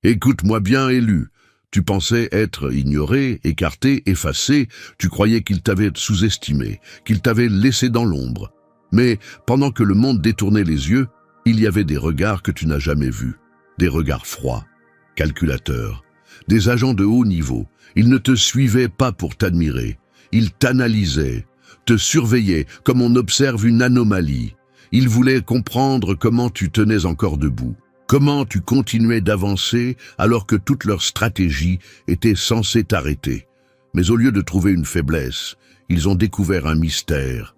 Écoute-moi bien, élu. Tu pensais être ignoré, écarté, effacé, tu croyais qu'il t'avait sous-estimé, qu'il t'avait laissé dans l'ombre. Mais pendant que le monde détournait les yeux, il y avait des regards que tu n'as jamais vus, des regards froids, calculateurs, des agents de haut niveau. Ils ne te suivaient pas pour t'admirer, ils t'analysaient, te surveillaient comme on observe une anomalie. Ils voulaient comprendre comment tu tenais encore debout. Comment tu continuais d'avancer alors que toute leur stratégie était censée t'arrêter. Mais au lieu de trouver une faiblesse, ils ont découvert un mystère.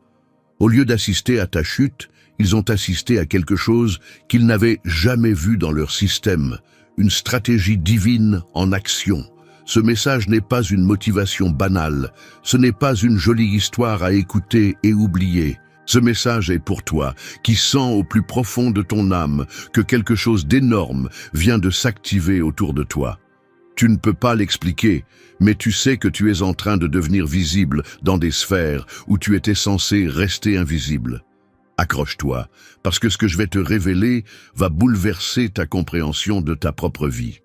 Au lieu d'assister à ta chute, ils ont assisté à quelque chose qu'ils n'avaient jamais vu dans leur système, une stratégie divine en action. Ce message n'est pas une motivation banale, ce n'est pas une jolie histoire à écouter et oublier. Ce message est pour toi, qui sens au plus profond de ton âme que quelque chose d'énorme vient de s'activer autour de toi. Tu ne peux pas l'expliquer, mais tu sais que tu es en train de devenir visible dans des sphères où tu étais censé rester invisible. Accroche-toi, parce que ce que je vais te révéler va bouleverser ta compréhension de ta propre vie.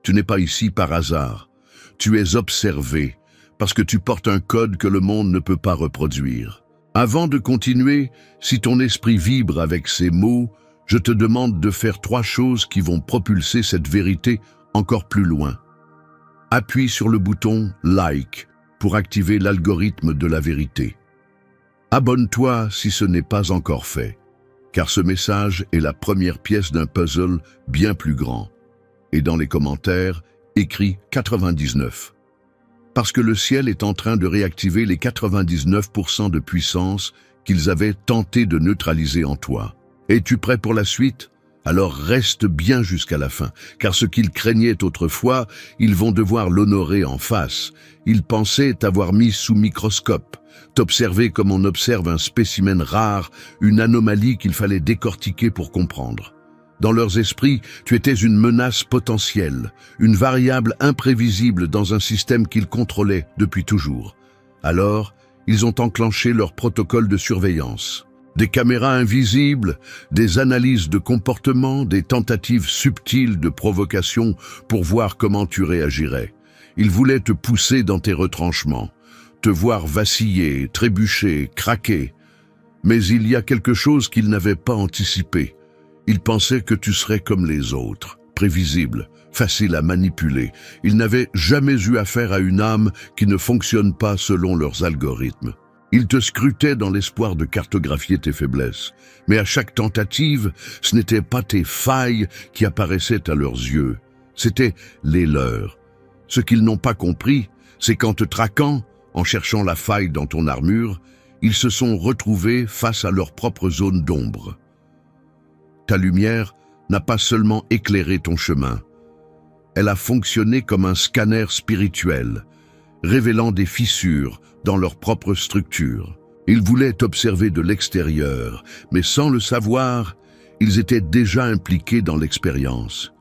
Tu n'es pas ici par hasard. Tu es observé, parce que tu portes un code que le monde ne peut pas reproduire. Avant de continuer, si ton esprit vibre avec ces mots, je te demande de faire 3 choses qui vont propulser cette vérité encore plus loin. Appuie sur le bouton « Like » pour activer l'algorithme de la vérité. Abonne-toi si ce n'est pas encore fait, car ce message est la première pièce d'un puzzle bien plus grand. Et dans les commentaires, écris 99. Parce que le ciel est en train de réactiver les 99% de puissance qu'ils avaient tenté de neutraliser en toi. Es-tu prêt pour la suite? Alors reste bien jusqu'à la fin, car ce qu'ils craignaient autrefois, ils vont devoir l'honorer en face. Ils pensaient t'avoir mis sous microscope, t'observer comme on observe un spécimen rare, une anomalie qu'il fallait décortiquer pour comprendre. Dans leurs esprits, tu étais une menace potentielle, une variable imprévisible dans un système qu'ils contrôlaient depuis toujours. Alors, ils ont enclenché leur protocole de surveillance. Des caméras invisibles, des analyses de comportement, des tentatives subtiles de provocation pour voir comment tu réagirais. Ils voulaient te pousser dans tes retranchements, te voir vaciller, trébucher, craquer. Mais il y a quelque chose qu'ils n'avaient pas anticipé. Ils pensaient que tu serais comme les autres, prévisible, facile à manipuler. Ils n'avaient jamais eu affaire à une âme qui ne fonctionne pas selon leurs algorithmes. Ils te scrutaient dans l'espoir de cartographier tes faiblesses. Mais à chaque tentative, ce n'étaient pas tes failles qui apparaissaient à leurs yeux. C'étaient les leurs. Ce qu'ils n'ont pas compris, c'est qu'en te traquant, en cherchant la faille dans ton armure, ils se sont retrouvés face à leur propre zone d'ombre. Ta lumière n'a pas seulement éclairé ton chemin. Elle a fonctionné comme un scanner spirituel, révélant des fissures dans leur propre structure. Ils voulaient t'observer de l'extérieur, mais sans le savoir, ils étaient déjà impliqués dans l'expérience.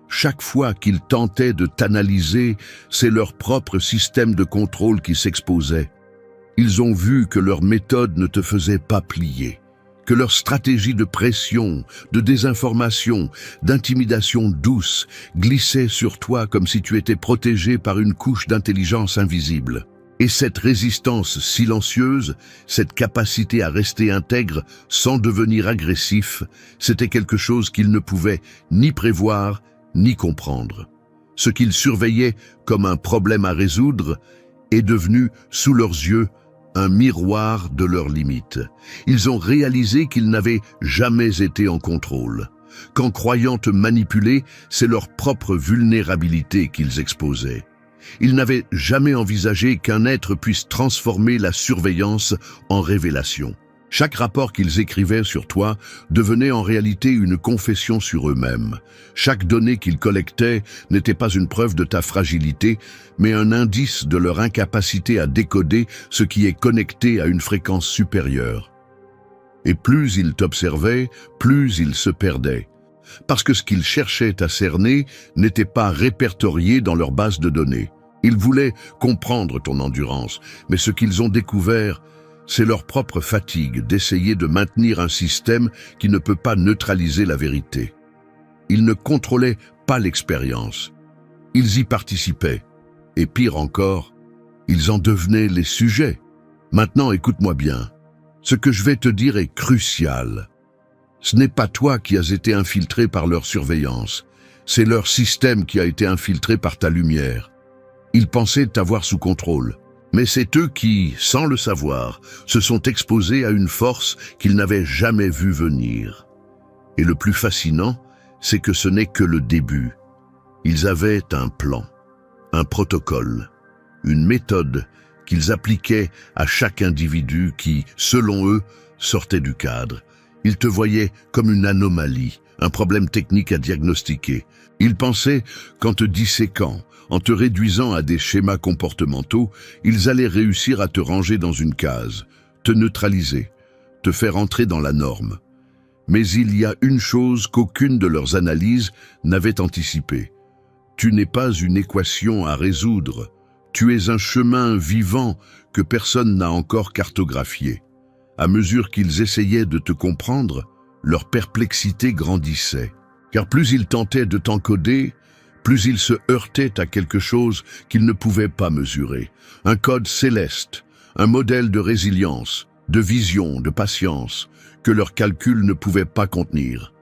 Chaque fois qu'ils tentaient de t'analyser, c'est leur propre système de contrôle qui s'exposait. Ils ont vu que leur méthode ne te faisait pas plier, que leur stratégie de pression, de désinformation, d'intimidation douce glissait sur toi comme si tu étais protégé par une couche d'intelligence invisible. Et cette résistance silencieuse, cette capacité à rester intègre sans devenir agressif, c'était quelque chose qu'ils ne pouvaient ni prévoir ni comprendre. Ce qu'ils surveillaient comme un problème à résoudre est devenu, sous leurs yeux, un miroir de leurs limites. Ils ont réalisé qu'ils n'avaient jamais été en contrôle, qu'en croyant te manipuler, c'est leur propre vulnérabilité qu'ils exposaient. Ils n'avaient jamais envisagé qu'un être puisse transformer la surveillance en révélation. Chaque rapport qu'ils écrivaient sur toi devenait en réalité une confession sur eux-mêmes. Chaque donnée qu'ils collectaient n'était pas une preuve de ta fragilité, mais un indice de leur incapacité à décoder ce qui est connecté à une fréquence supérieure. Et plus ils t'observaient, plus ils se perdaient. Parce que ce qu'ils cherchaient à cerner n'était pas répertorié dans leur base de données. Ils voulaient comprendre ton endurance, mais ce qu'ils ont découvert, c'est leur propre fatigue d'essayer de maintenir un système qui ne peut pas neutraliser la vérité. Ils ne contrôlaient pas l'expérience. Ils y participaient. Et pire encore, ils en devenaient les sujets. Maintenant, écoute-moi bien. Ce que je vais te dire est crucial. Ce n'est pas toi qui as été infiltré par leur surveillance. C'est leur système qui a été infiltré par ta lumière. Ils pensaient t'avoir sous contrôle. Mais c'est eux qui, sans le savoir, se sont exposés à une force qu'ils n'avaient jamais vue venir. Et le plus fascinant, c'est que ce n'est que le début. Ils avaient un plan, un protocole, une méthode qu'ils appliquaient à chaque individu qui, selon eux, sortait du cadre. Ils te voyaient comme une anomalie, un problème technique à diagnostiquer. Ils pensaient qu'en te disséquant, en te réduisant à des schémas comportementaux, ils allaient réussir à te ranger dans une case, te neutraliser, te faire entrer dans la norme. Mais il y a une chose qu'aucune de leurs analyses n'avait anticipée. Tu n'es pas une équation à résoudre, tu es un chemin vivant que personne n'a encore cartographié. À mesure qu'ils essayaient de te comprendre, leur perplexité grandissait. Car plus ils tentaient de t'encoder, plus ils se heurtaient à quelque chose qu'ils ne pouvaient pas mesurer. Un code céleste, un modèle de résilience, de vision, de patience, que leurs calculs ne pouvaient pas contenir.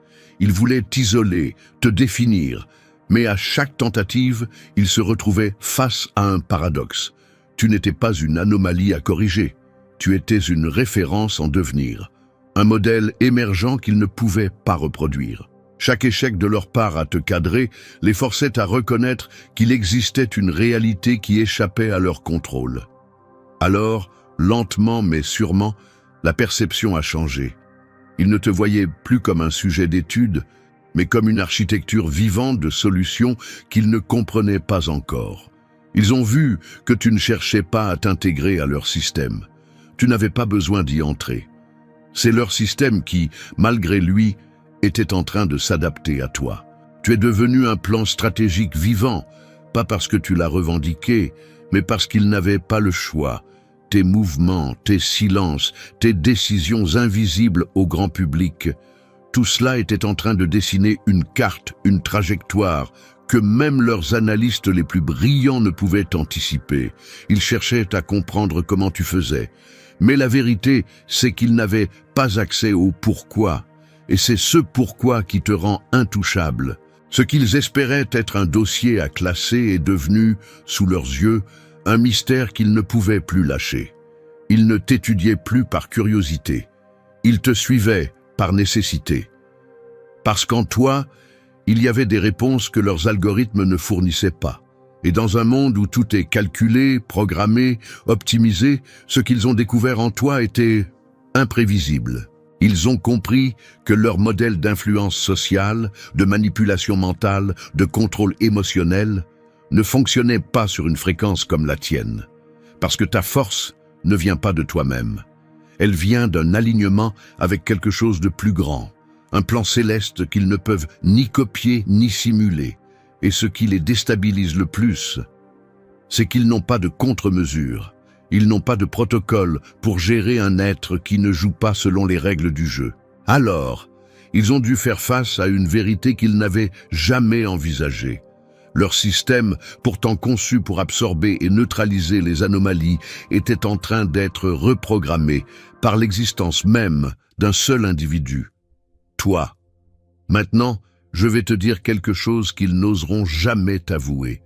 Ils voulaient t'isoler, te définir, mais à chaque tentative, ils se retrouvaient face à un paradoxe. Tu n'étais pas une anomalie à corriger, tu étais une référence en devenir, un modèle émergent qu'ils ne pouvaient pas reproduire. Chaque échec de leur part à te cadrer les forçait à reconnaître qu'il existait une réalité qui échappait à leur contrôle. Alors, lentement mais sûrement, la perception a changé. Ils ne te voyaient plus comme un sujet d'étude, mais comme une architecture vivante de solutions qu'ils ne comprenaient pas encore. Ils ont vu que tu ne cherchais pas à t'intégrer à leur système. Tu n'avais pas besoin d'y entrer. C'est leur système qui, malgré lui, était en train de s'adapter à toi. Tu es devenu un plan stratégique vivant, pas parce que tu l'as revendiqué, mais parce qu'ils n'avaient pas le choix. Tes mouvements, tes silences, tes décisions invisibles au grand public, tout cela était en train de dessiner une carte, une trajectoire, que même leurs analystes les plus brillants ne pouvaient anticiper. Ils cherchaient à comprendre comment tu faisais. Mais la vérité, c'est qu'ils n'avaient pas accès au pourquoi. Et c'est ce pourquoi qui te rend intouchable. Ce qu'ils espéraient être un dossier à classer est devenu, sous leurs yeux, un mystère qu'ils ne pouvaient plus lâcher. Ils ne t'étudiaient plus par curiosité. Ils te suivaient par nécessité. Parce qu'en toi, il y avait des réponses que leurs algorithmes ne fournissaient pas. Et dans un monde où tout est calculé, programmé, optimisé, ce qu'ils ont découvert en toi était imprévisible. Ils ont compris que leur modèle d'influence sociale, de manipulation mentale, de contrôle émotionnel ne fonctionnait pas sur une fréquence comme la tienne. Parce que ta force ne vient pas de toi-même. Elle vient d'un alignement avec quelque chose de plus grand, un plan céleste qu'ils ne peuvent ni copier ni simuler. Et ce qui les déstabilise le plus, c'est qu'ils n'ont pas de contre-mesure. Ils n'ont pas de protocole pour gérer un être qui ne joue pas selon les règles du jeu. Alors, ils ont dû faire face à une vérité qu'ils n'avaient jamais envisagée. Leur système, pourtant conçu pour absorber et neutraliser les anomalies, était en train d'être reprogrammé par l'existence même d'un seul individu. Toi. Maintenant, je vais te dire quelque chose qu'ils n'oseront jamais t'avouer.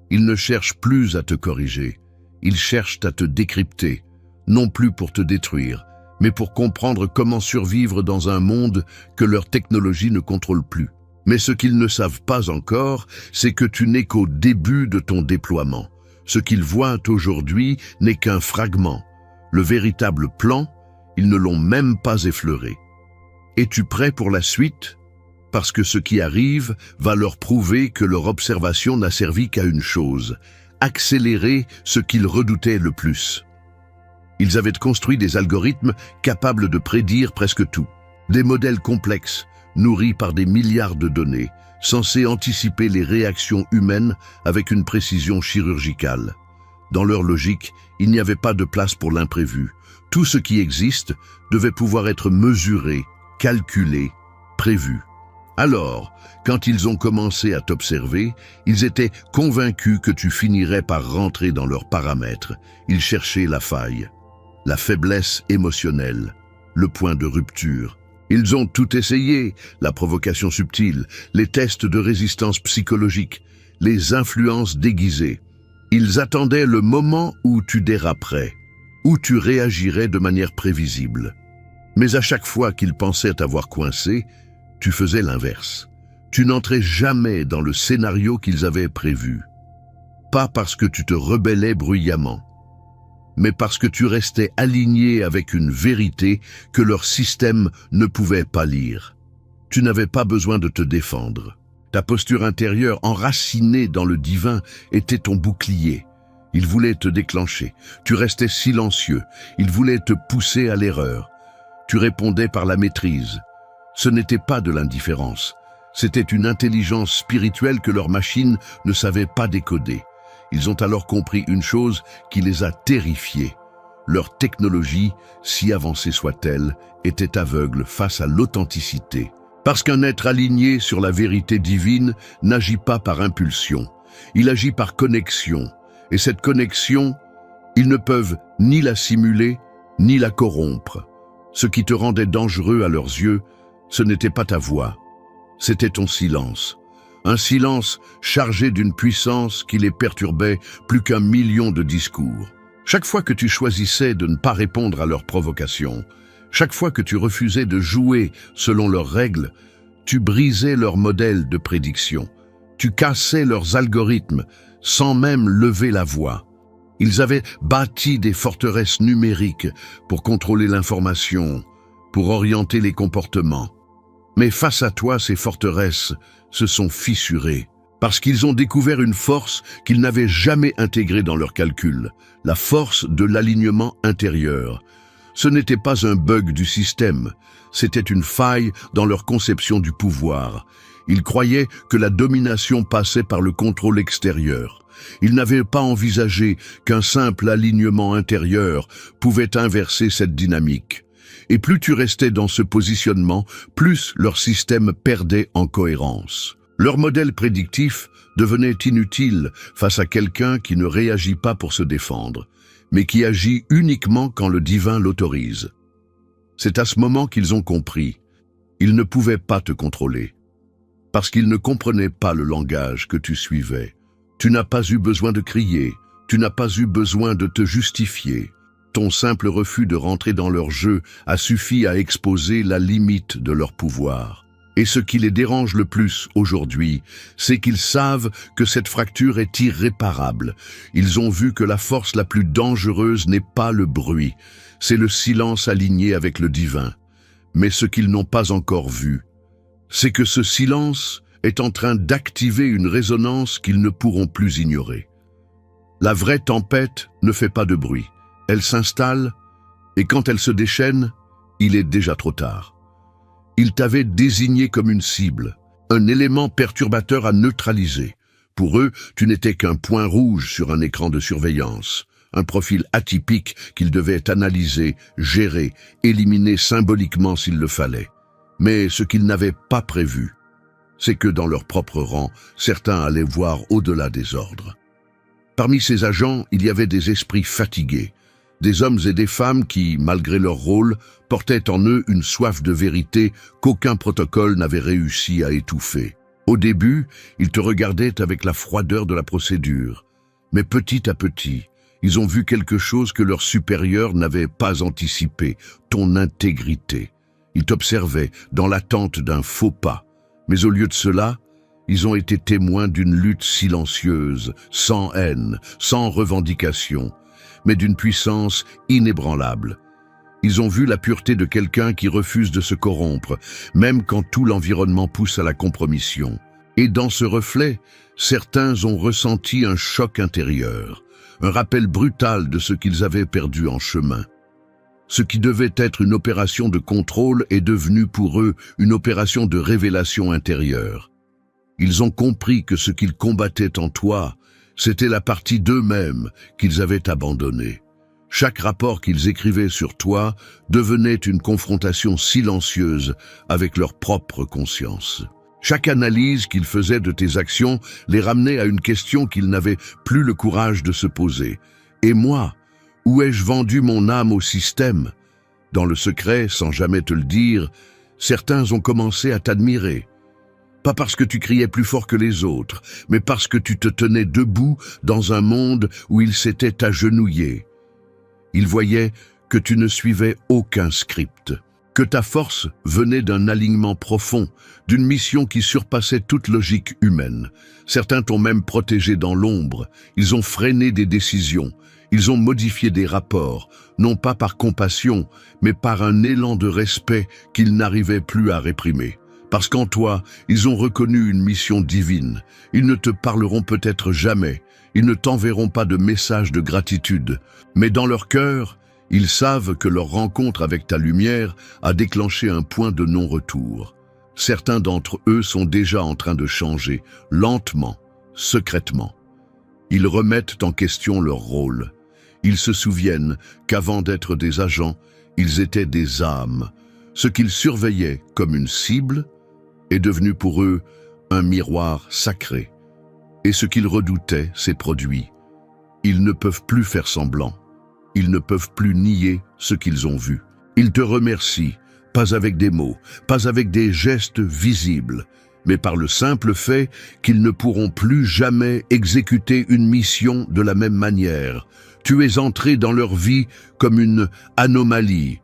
Ils ne cherchent plus à te corriger. Ils cherchent à te décrypter, non plus pour te détruire, mais pour comprendre comment survivre dans un monde que leur technologie ne contrôle plus. Mais ce qu'ils ne savent pas encore, c'est que tu n'es qu'au début de ton déploiement. Ce qu'ils voient aujourd'hui n'est qu'un fragment. Le véritable plan, ils ne l'ont même pas effleuré. Es-tu prêt pour la suite ? Parce que ce qui arrive va leur prouver que leur observation n'a servi qu'à une chose, accélérer ce qu'ils redoutaient le plus. Ils avaient construit des algorithmes capables de prédire presque tout. Des modèles complexes, nourris par des milliards de données, censés anticiper les réactions humaines avec une précision chirurgicale. Dans leur logique, il n'y avait pas de place pour l'imprévu. Tout ce qui existe devait pouvoir être mesuré, calculé, prévu. Alors, quand ils ont commencé à t'observer, ils étaient convaincus que tu finirais par rentrer dans leurs paramètres. Ils cherchaient la faille, la faiblesse émotionnelle, le point de rupture. Ils ont tout essayé, la provocation subtile, les tests de résistance psychologique, les influences déguisées. Ils attendaient le moment où tu déraperais, où tu réagirais de manière prévisible. Mais à chaque fois qu'ils pensaient t'avoir coincé, tu faisais l'inverse. Tu n'entrais jamais dans le scénario qu'ils avaient prévu. Pas parce que tu te rebellais bruyamment, mais parce que tu restais aligné avec une vérité que leur système ne pouvait pas lire. Tu n'avais pas besoin de te défendre. Ta posture intérieure, enracinée dans le divin, était ton bouclier. Il voulait te déclencher. Tu restais silencieux. Il voulait te pousser à l'erreur. Tu répondais par la maîtrise. Ce n'était pas de l'indifférence. C'était une intelligence spirituelle que leur machine ne savait pas décoder. Ils ont alors compris une chose qui les a terrifiés. Leur technologie, si avancée soit-elle, était aveugle face à l'authenticité. Parce qu'un être aligné sur la vérité divine n'agit pas par impulsion. Il agit par connexion. Et cette connexion, ils ne peuvent ni la simuler, ni la corrompre. Ce qui te rendait dangereux à leurs yeux, ce n'était pas ta voix, c'était ton silence. Un silence chargé d'une puissance qui les perturbait plus qu'1 million de discours. Chaque fois que tu choisissais de ne pas répondre à leurs provocations, chaque fois que tu refusais de jouer selon leurs règles, tu brisais leur modèle de prédiction. Tu cassais leurs algorithmes sans même lever la voix. Ils avaient bâti des forteresses numériques pour contrôler l'information, pour orienter les comportements. Mais face à toi, ces forteresses se sont fissurées, parce qu'ils ont découvert une force qu'ils n'avaient jamais intégrée dans leurs calculs, la force de l'alignement intérieur. Ce n'était pas un bug du système, c'était une faille dans leur conception du pouvoir. Ils croyaient que la domination passait par le contrôle extérieur. Ils n'avaient pas envisagé qu'un simple alignement intérieur pouvait inverser cette dynamique. Et plus tu restais dans ce positionnement, plus leur système perdait en cohérence. Leur modèle prédictif devenait inutile face à quelqu'un qui ne réagit pas pour se défendre, mais qui agit uniquement quand le divin l'autorise. C'est à ce moment qu'ils ont compris. Ils ne pouvaient pas te contrôler, parce qu'ils ne comprenaient pas le langage que tu suivais. Tu n'as pas eu besoin de crier, tu n'as pas eu besoin de te justifier. Ton simple refus de rentrer dans leur jeu a suffi à exposer la limite de leur pouvoir. Et ce qui les dérange le plus aujourd'hui, c'est qu'ils savent que cette fracture est irréparable. Ils ont vu que la force la plus dangereuse n'est pas le bruit, c'est le silence aligné avec le divin. Mais ce qu'ils n'ont pas encore vu, c'est que ce silence est en train d'activer une résonance qu'ils ne pourront plus ignorer. La vraie tempête ne fait pas de bruit. Elle s'installe, et quand elle se déchaîne, il est déjà trop tard. Ils t'avaient désigné comme une cible, un élément perturbateur à neutraliser. Pour eux, tu n'étais qu'un point rouge sur un écran de surveillance, un profil atypique qu'ils devaient analyser, gérer, éliminer symboliquement s'il le fallait. Mais ce qu'ils n'avaient pas prévu, c'est que dans leur propre rang, certains allaient voir au-delà des ordres. Parmi ces agents, il y avait des esprits fatigués, des hommes et des femmes qui, malgré leur rôle, portaient en eux une soif de vérité qu'aucun protocole n'avait réussi à étouffer. Au début, ils te regardaient avec la froideur de la procédure, mais petit à petit, ils ont vu quelque chose que leurs supérieurs n'avaient pas anticipé, ton intégrité. Ils t'observaient dans l'attente d'un faux pas, mais au lieu de cela, ils ont été témoins d'une lutte silencieuse, sans haine, sans revendication, mais d'une puissance inébranlable. Ils ont vu la pureté de quelqu'un qui refuse de se corrompre, même quand tout l'environnement pousse à la compromission. Et dans ce reflet, certains ont ressenti un choc intérieur, un rappel brutal de ce qu'ils avaient perdu en chemin. Ce qui devait être une opération de contrôle est devenu pour eux une opération de révélation intérieure. Ils ont compris que ce qu'ils combattaient en toi, c'était la partie d'eux-mêmes qu'ils avaient abandonnée. Chaque rapport qu'ils écrivaient sur toi devenait une confrontation silencieuse avec leur propre conscience. Chaque analyse qu'ils faisaient de tes actions les ramenait à une question qu'ils n'avaient plus le courage de se poser. Et moi, où ai-je vendu mon âme au système? Dans le secret, sans jamais te le dire, certains ont commencé à t'admirer. Pas parce que tu criais plus fort que les autres, mais parce que tu te tenais debout dans un monde où ils s'étaient agenouillés. Ils voyaient que tu ne suivais aucun script, que ta force venait d'un alignement profond, d'une mission qui surpassait toute logique humaine. Certains t'ont même protégé dans l'ombre, ils ont freiné des décisions, ils ont modifié des rapports, non pas par compassion, mais par un élan de respect qu'ils n'arrivaient plus à réprimer. Parce qu'en toi, ils ont reconnu une mission divine. Ils ne te parleront peut-être jamais, ils ne t'enverront pas de message de gratitude, mais dans leur cœur, ils savent que leur rencontre avec ta lumière a déclenché un point de non-retour. Certains d'entre eux sont déjà en train de changer, lentement, secrètement. Ils remettent en question leur rôle. Ils se souviennent qu'avant d'être des agents, ils étaient des âmes. Ce qu'ils surveillaient comme une cible est devenu pour eux un miroir sacré. Et ce qu'ils redoutaient s'est produit. Ils ne peuvent plus faire semblant. Ils ne peuvent plus nier ce qu'ils ont vu. Ils te remercient, pas avec des mots, pas avec des gestes visibles, mais par le simple fait qu'ils ne pourront plus jamais exécuter une mission de la même manière. Tu es entré dans leur vie comme une anomalie.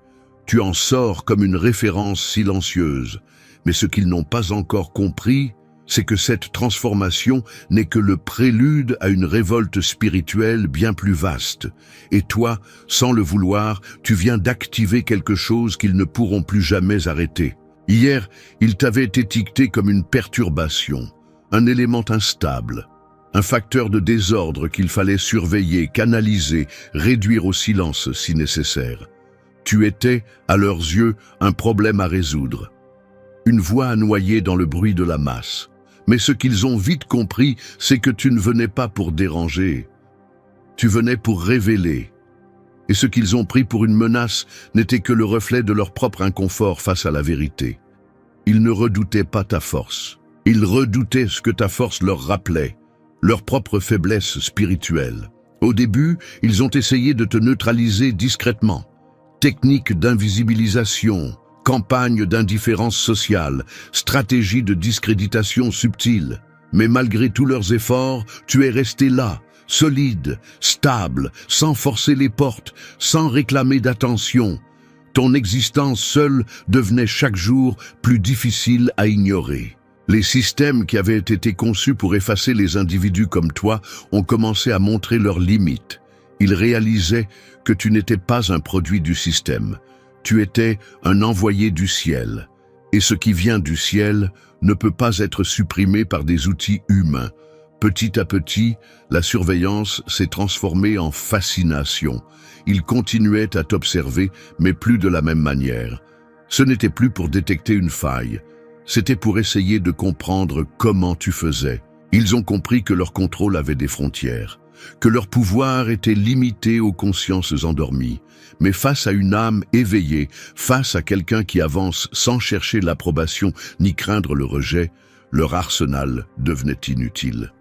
Tu en sors comme une référence silencieuse. Mais ce qu'ils n'ont pas encore compris, c'est que cette transformation n'est que le prélude à une révolte spirituelle bien plus vaste. Et toi, sans le vouloir, tu viens d'activer quelque chose qu'ils ne pourront plus jamais arrêter. Hier, ils t'avaient étiqueté comme une perturbation, un élément instable, un facteur de désordre qu'il fallait surveiller, canaliser, réduire au silence si nécessaire. Tu étais, à leurs yeux, un problème à résoudre. Une voix à noyer dans le bruit de la masse. Mais ce qu'ils ont vite compris, c'est que tu ne venais pas pour déranger. Tu venais pour révéler. Et ce qu'ils ont pris pour une menace n'était que le reflet de leur propre inconfort face à la vérité. Ils ne redoutaient pas ta force. Ils redoutaient ce que ta force leur rappelait, leur propre faiblesse spirituelle. Au début, ils ont essayé de te neutraliser discrètement. Technique d'invisibilisation, campagne d'indifférence sociale, stratégie de discréditation subtile. Mais malgré tous leurs efforts, tu es resté là, solide, stable, sans forcer les portes, sans réclamer d'attention. Ton existence seule devenait chaque jour plus difficile à ignorer. Les systèmes qui avaient été conçus pour effacer les individus comme toi ont commencé à montrer leurs limites. Ils réalisaient que tu n'étais pas un produit du système. Tu étais un envoyé du ciel. Et ce qui vient du ciel ne peut pas être supprimé par des outils humains. Petit à petit, la surveillance s'est transformée en fascination. Ils continuaient à t'observer, mais plus de la même manière. Ce n'était plus pour détecter une faille. C'était pour essayer de comprendre comment tu faisais. Ils ont compris que leur contrôle avait des frontières, que leur pouvoir était limité aux consciences endormies. Mais face à une âme éveillée, face à quelqu'un qui avance sans chercher l'approbation ni craindre le rejet, leur arsenal devenait inutile.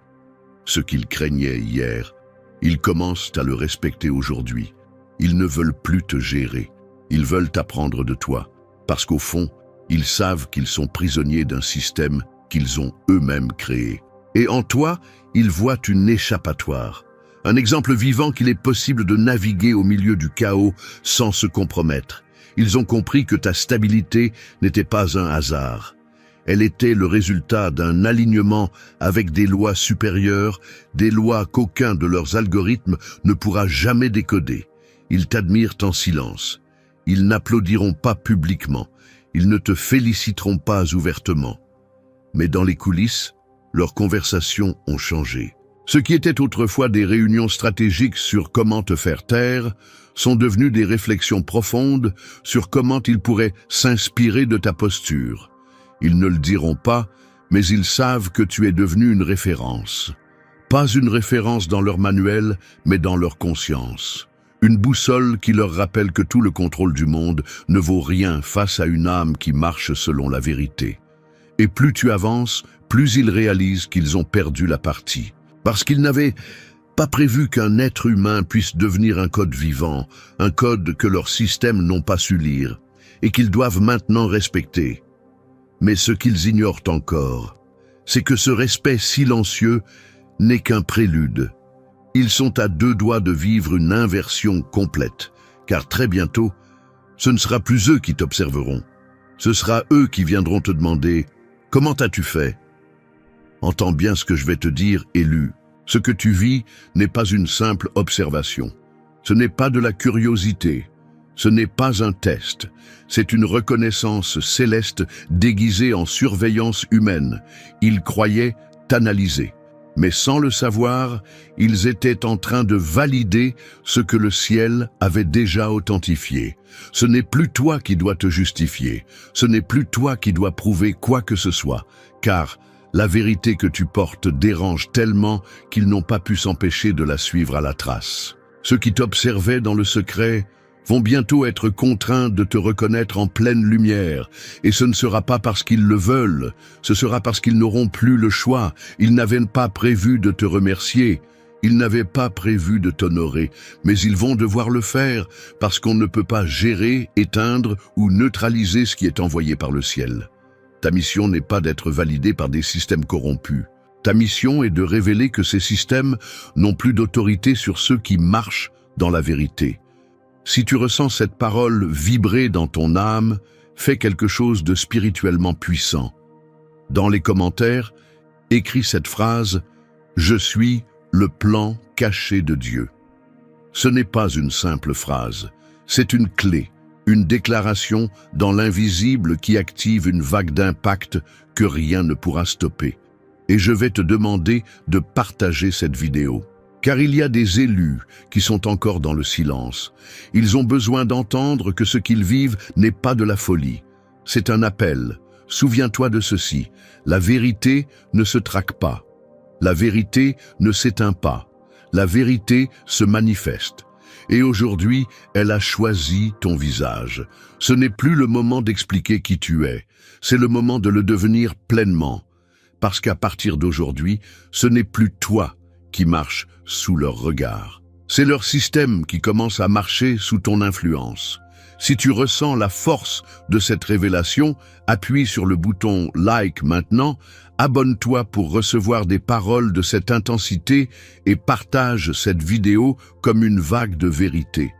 Ce qu'ils craignaient hier, ils commencent à le respecter aujourd'hui. Ils ne veulent plus te gérer, ils veulent apprendre de toi, parce qu'au fond, ils savent qu'ils sont prisonniers d'un système qu'ils ont eux-mêmes créé. Et en toi, ils voient une échappatoire. Un exemple vivant qu'il est possible de naviguer au milieu du chaos sans se compromettre. Ils ont compris que ta stabilité n'était pas un hasard. Elle était le résultat d'un alignement avec des lois supérieures, des lois qu'aucun de leurs algorithmes ne pourra jamais décoder. Ils t'admirent en silence. Ils n'applaudiront pas publiquement. Ils ne te féliciteront pas ouvertement. Mais dans les coulisses, leurs conversations ont changé. Ce qui était autrefois des réunions stratégiques sur comment te faire taire sont devenus des réflexions profondes sur comment ils pourraient s'inspirer de ta posture. Ils ne le diront pas, mais ils savent que tu es devenu une référence. Pas une référence dans leur manuel, mais dans leur conscience. Une boussole qui leur rappelle que tout le contrôle du monde ne vaut rien face à une âme qui marche selon la vérité. Et plus tu avances, plus ils réalisent qu'ils ont perdu la partie. Parce qu'ils n'avaient pas prévu qu'un être humain puisse devenir un code vivant, un code que leurs systèmes n'ont pas su lire, et qu'ils doivent maintenant respecter. Mais ce qu'ils ignorent encore, c'est que ce respect silencieux n'est qu'un prélude. Ils sont à 2 doigts de vivre une inversion complète, car très bientôt, ce ne sera plus eux qui t'observeront. Ce sera eux qui viendront te demander « Comment as-tu fait ?» Entends bien ce que je vais te dire, élu. Ce que tu vis n'est pas une simple observation. Ce n'est pas de la curiosité. Ce n'est pas un test. C'est une reconnaissance céleste déguisée en surveillance humaine. Ils croyaient t'analyser. Mais sans le savoir, ils étaient en train de valider ce que le ciel avait déjà authentifié. Ce n'est plus toi qui dois te justifier. Ce n'est plus toi qui dois prouver quoi que ce soit. Car la vérité que tu portes dérange tellement qu'ils n'ont pas pu s'empêcher de la suivre à la trace. Ceux qui t'observaient dans le secret vont bientôt être contraints de te reconnaître en pleine lumière, et ce ne sera pas parce qu'ils le veulent, ce sera parce qu'ils n'auront plus le choix. Ils n'avaient pas prévu de te remercier, ils n'avaient pas prévu de t'honorer, mais ils vont devoir le faire parce qu'on ne peut pas gérer, éteindre ou neutraliser ce qui est envoyé par le ciel. Ta mission n'est pas d'être validée par des systèmes corrompus. Ta mission est de révéler que ces systèmes n'ont plus d'autorité sur ceux qui marchent dans la vérité. Si tu ressens cette parole vibrer dans ton âme, fais quelque chose de spirituellement puissant. Dans les commentaires, écris cette phrase « Je suis le plan caché de Dieu ». Ce n'est pas une simple phrase, c'est une clé, une déclaration dans l'invisible qui active une vague d'impact que rien ne pourra stopper. Et je vais te demander de partager cette vidéo. Car il y a des élus qui sont encore dans le silence. Ils ont besoin d'entendre que ce qu'ils vivent n'est pas de la folie. C'est un appel. Souviens-toi de ceci. La vérité ne se traque pas. La vérité ne s'éteint pas. La vérité se manifeste. Et aujourd'hui, elle a choisi ton visage. Ce n'est plus le moment d'expliquer qui tu es. C'est le moment de le devenir pleinement. Parce qu'à partir d'aujourd'hui, ce n'est plus toi qui marche sous leur regard. C'est leur système qui commence à marcher sous ton influence. Si tu ressens la force de cette révélation, appuie sur le bouton « Like » maintenant, abonne-toi pour recevoir des paroles de cette intensité et partage cette vidéo comme une vague de vérité.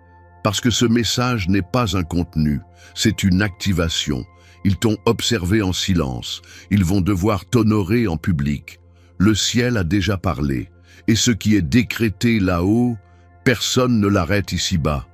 Parce que ce message n'est pas un contenu, c'est une activation. Ils t'ont observé en silence, ils vont devoir t'honorer en public. Le ciel a déjà parlé. Et ce qui est décrété là-haut, personne ne l'arrête ici-bas.